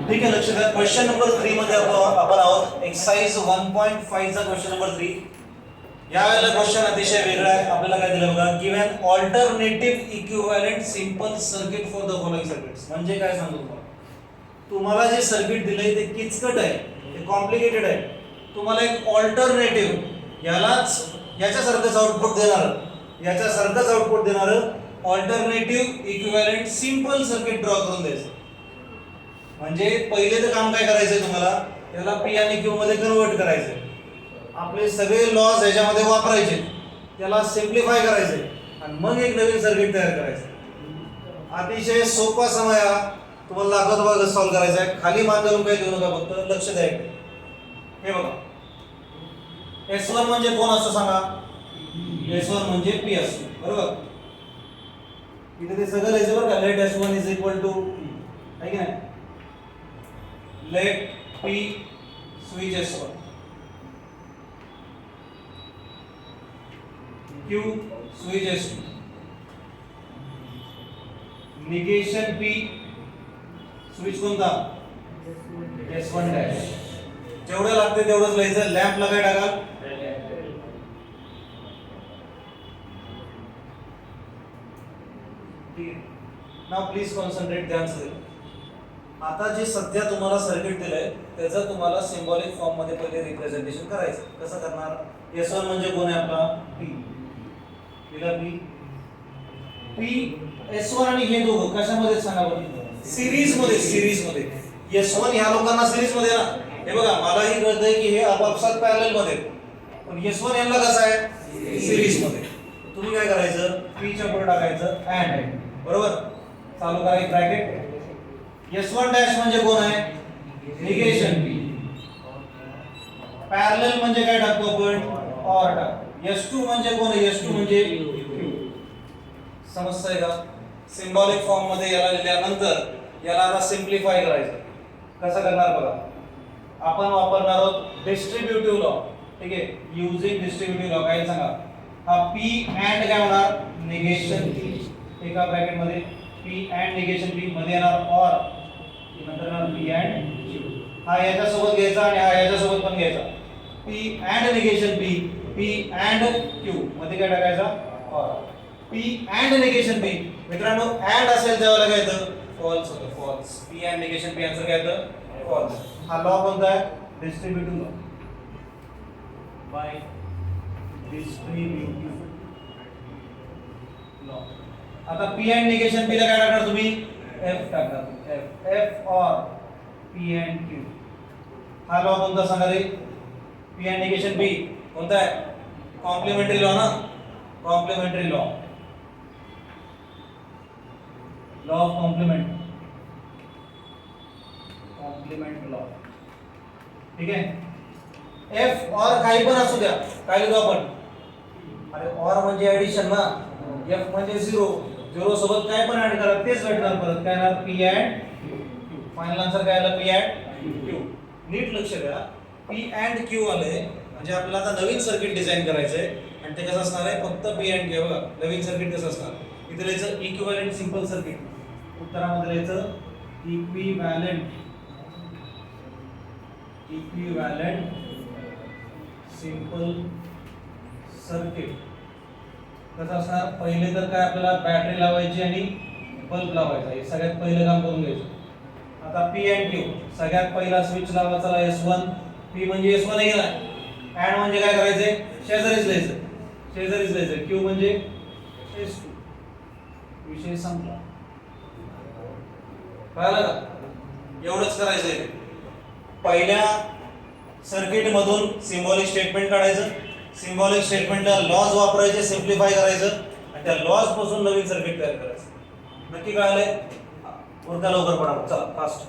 ठीक आहे, लक्ष द्या. क्वेश्चन नंबर 3 मध्ये आपण आहोत एक्सरसाइज 1.5 चा क्वेश्चन नंबर 3. यावेळेला क्वेश्चन अतिशय वेगळा आहे. आपल्याला काय दिलं बघा, give an alternative equivalent simple circuit for the following circuits. म्हणजे काय सांगू तुम्हाला जे सर्किट दिलंय ते किचकट आहे, ते कॉम्प्लिकेटेड आहे. तुम्हाला एक ऑल्टरनेटिव्ह याच्यासारखंच आउटपुट देणारं alternative equivalent simple circuit draw करून द्यायचं. म्हणजे पहिले तर काम काय करायचंय तुम्हाला, त्याला पी आणि क्यू मध्ये कन्वर्ट करायचंय. आपले सगळे लॉज याच्यामध्ये वापरायचे, त्याला सिम्प्लिफाय करायचे आणि मग एक नवीन सर्किट तयार करायचं. अतिशय सोपा समय हा. तुम्हाला दाखवतो बघा सॉल्व्ह करायचा आहे. खाली मान घालून काही देऊ नका, फक्त लक्ष द्या. हे बघा, S1 म्हणजे कोण असं सांगा. S1 म्हणजे P असतो, बरोबर. इथे ते सगळं लिहायचं बरं का. Late S1 is equal to, आहे की नाही, let P switch S1, Q switch S2, negation P switch कोणता, S1 डॅश. जेवढं लागते तेवढंच लिहायचं. लॅम्प लगाय टाका. नाउ प्लीज कॉन्सन्ट्रेट, ध्यान से. आता जे सध्या तुम्हाला सर्किट दिलंय त्याचं तुम्हाला सिंबॉलिक फॉर्म मध्ये पहिले रिप्रेझेंटेशन करायचं. कसं करणार, S1 म्हणजे कोण आहे आपला, P. दिला P S1 आणि हे दोघं कशामध्ये सांगा बरं, सिरीज मध्ये. S1 ह्या लोकांना सिरीज मध्ये ना. हे बघा, मलाही कळतंय की हे आपापसात पॅरलल मध्ये, पण S1 यांना कसं आहे, सिरीज मध्ये. तुम्ही काय करायचं, P च्या पुढे टाकायचं अँड, बरोबर. चालू करा एक ब्रॅकेट. S1 डॅश म्हणजे कोण आहे, निगेशन P. पॅरलल म्हणजे काय टाकतो आपण, ऑर टाकतो. S2 म्हणजे कोण आहे, S2 म्हणजे Q. समजतंय का. सिंबॉलिक फॉर्म मध्ये याला लिहिल्यानंतर याला आता सिम्प्लिफाय करायचं. कसं करणार बघा, आपण वापरणार आहोत डिस्ट्रीब्युटिव्ह लॉ. ठीक आहे, युजिंग डिस्ट्रीब्युटिव्ह लॉ. काय सांगा, हा P अँड काय होणार, निगेशन P. एका ब्रॅकेट मध्ये P अँड निगेशन P मध्ये येणार ऑर, नंतर येणार P अँड Q. हा याच्या सोबत घ्यायचा आणि हा याच्या सोबत पण घ्यायचा. P and negation P, P and Q मध्ये काय टाकायचा, or. P and negation P. मित्रांनो, अँड असेल तेव्हा काय येतं, फॉल्स होतं, false. P and negation P answer काय येतं, फॉल्स. हा लॉ कोणता आहे, distributive law. By distributive law. आता P अँड निगेशन P ला काय टाकणार तुम्ही, F टाकणार. F और P अँड Q. हा लॉ कोणता सांगा रे, P अँड निगेशन P कोणता आहे, कॉम्प्लिमेंटरी लॉ ना. Complementary law, law of complement, complement law. ठीक आहे. F और काही पण असू द्या, काय लिहितो आपण, अरे और म्हणजे ऍडिशन ना. F म्हणजे 0 सोबत काय पण ऍड करा तेच भेटणार परत. काय येणार, P and Q. Final answer काय आला, P अँड Q. नीट लक्ष द्या, P अँड Q आले म्हणजे आपल्याला आता नवीन सर्किट डिझाइन करायचंय. आणि ते कसं असणार आहे, फक्त P अँड Q. बघा नवीन सर्किट कसं असणार, इथे लिहायचं इक्विव्हॅलेंट सिंपल सर्किट. उत्तरामध्ये लिहायचं इक्विव्हॅलेंट सिंपल सर्किट. कसं असणार, पहिले तर काय आपल्याला बॅटरी लावायची आणि बल्ब लावायचा, हे सगळ्यात पहिलं काम करून घ्यायचं. आता P अँड Q, सगळ्यात पहिला स्विच लावायचा S1. P म्हणजे S1 आहे ना. अँड म्हणजे काय करायचंय, शेजारीच लिहायचं. Q म्हणजे S2. विषय संपला. कळलं का, एवढंच करायचंय. पहिल्या सर्किट मधून सिंबॉलिक स्टेटमेंट काढायचं, सिंबॉलिक स्टेटमेंटला लॉज वापरायचे, सिम्प्लिफाय करायचं आणि त्या लॉज पासून नवीन सर्किट तयार करायचं. नक्की कळालंय, उरका लवकर पडा, चला फास्ट.